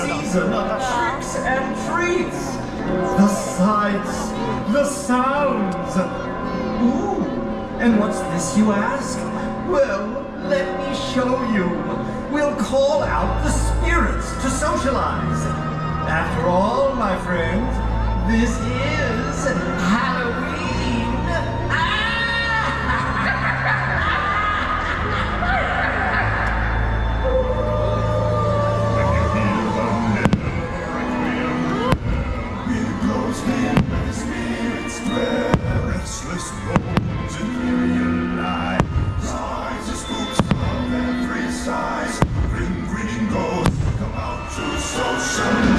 tricks and treats. The sights, the sounds. Ooh, and what's this, you ask? Well, let me show you. We'll call out the spirits to socialize. After all, my friends, this is Halloween. Restless bones and myriad lies. Rise of spooks of every size. Grinning ghosts come out to socialize.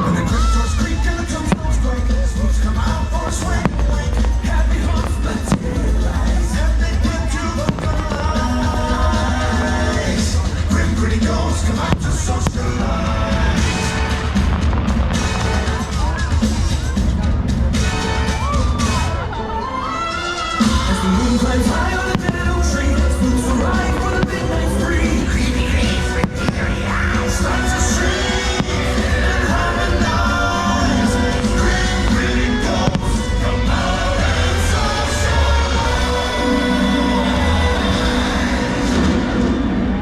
When the great doors creak and the tombstones break, spooks come out for a swing and wake. Happy hearts materialize, and they get to vocalize. Grinning ghosts come out to socialize. Climbs high on a dead oak tree. Spooks arrive for the midnight spree. Creepy creeps with teary eyes start to shriek and harmonize. Grinning ghosts come out and socialize.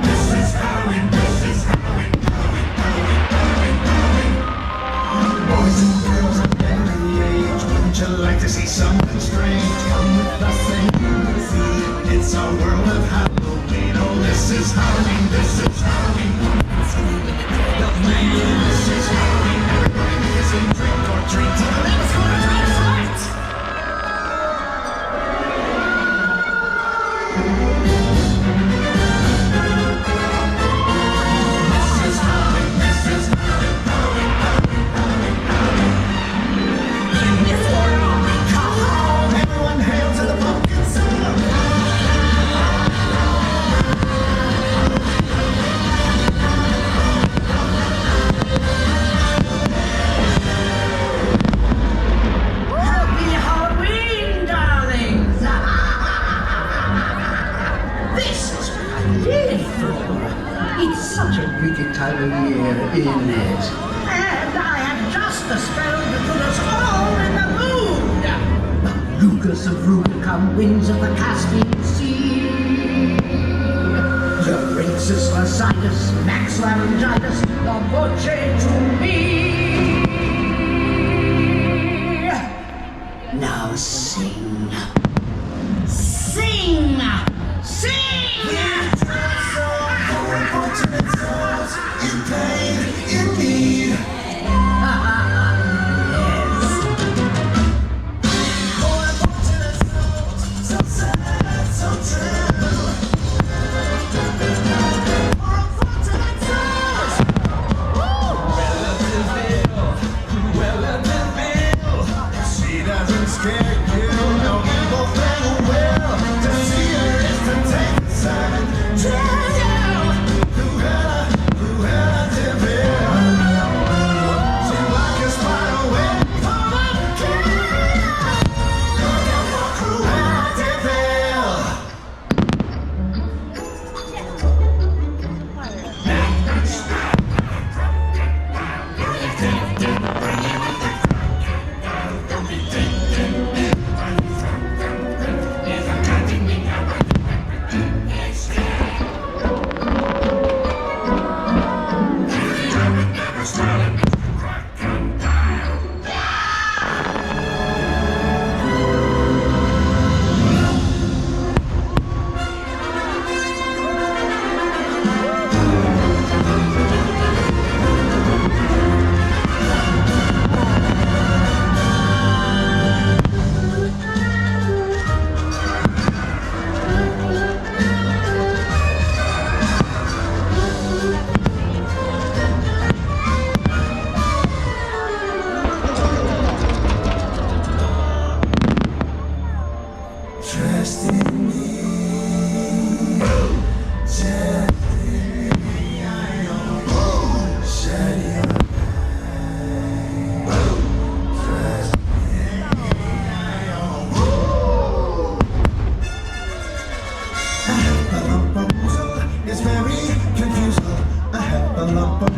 This is Halloween. This is Halloween. Halloween. Boys and girls of every age, wouldn't you like to see something strange? Come with us and it's our world of Halloween. Oh, this is Halloween. This is Halloween. This is Halloween. Everybody is in drink or treat. To the limits, gonna drive us right. This is Halloween. This is Halloween. Halloween. Halloween. Halloween. In this world we call home, everyone hail to the pumpkin sound. Such a wicked time of year, isn't it? And I have just the spell to put us all in the mood. Lucas of Rubicon, winds of the Caspian Sea. The Rixus Lycidas, Max Laryngitis, the Voce to me. Now sing. Sing! Sing! Unfortunate souls in pain, in need. Yes. Oh, unfortunate souls, so sad, so true. Oh, unfortunate souls. Relativeville. If she doesn't scare you, no evil thing will. To see her is to take a side.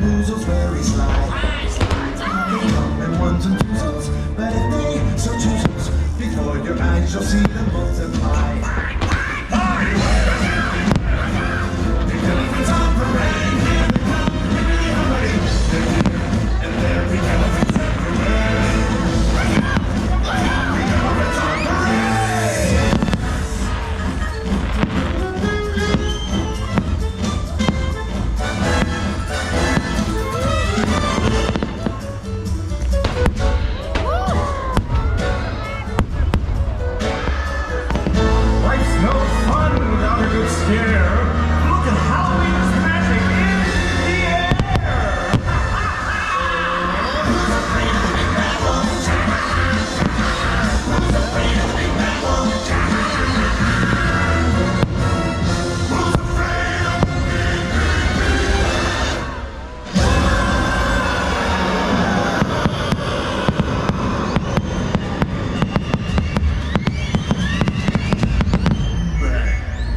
Woozles very sly. They come in ones and twos, but if they so choose, before your eyes you'll see them multiply. Elephants on parade, here they come, really hurry. And there we go, elephants everywhere. Elephants on parade! Life's no fun without a good scare. Look at Halloween's magic in the air.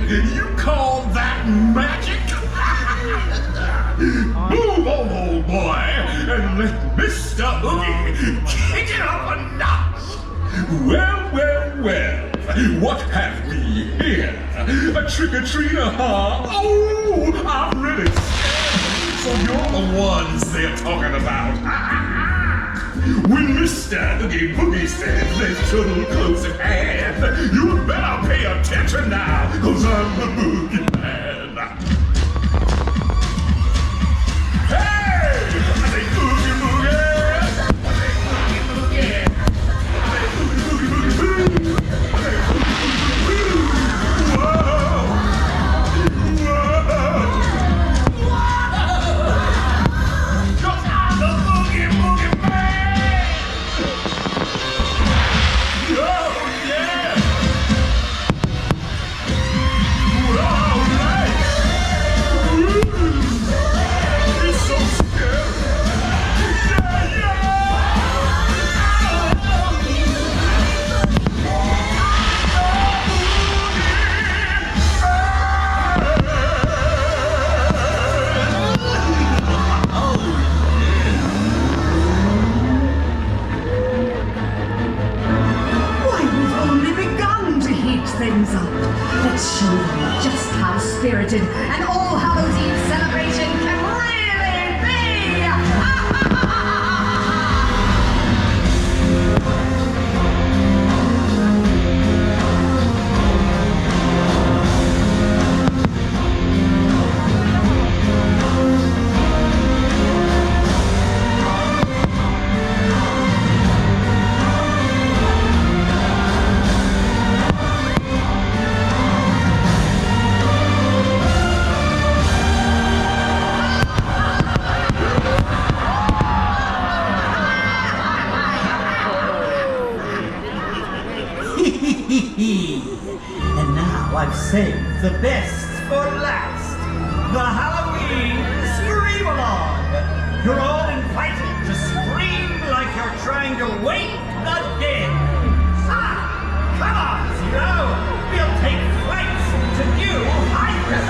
You call that magic? Move, old boy, and let Mr. Oogie kick it up a notch. Well, what have we here? A trick-or-treater, huh? Oh, I'm really scared. So you're the ones they're talking about. When Mr. Oogie Boogie says there's trouble close at hand, you better pay attention now, 'cause I'm the Boogie Man. Hey! I say Oogie Boogie! I say Oogie Boogie! I say Oogie Boogie Boo! I say Oogie Boogie Boo! Whoa! Whoa! 'Cause I'm the Boogie Boogie Man! Oh, yeah! All right! It's so scary! Why, we've only begun to heat things up. Let's show them just how spirited an All Hallows Eve celebration can really be! And now I've saved the best for last. The Halloween Scream Along. You're all invited to scream like you're trying to wake the dead. Come on, Zero. We'll take flights to new heights.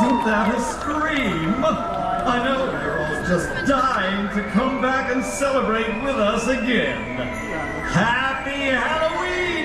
Isn't that a scream? I know you're all just dying to come back and celebrate with us again. Happy Halloween!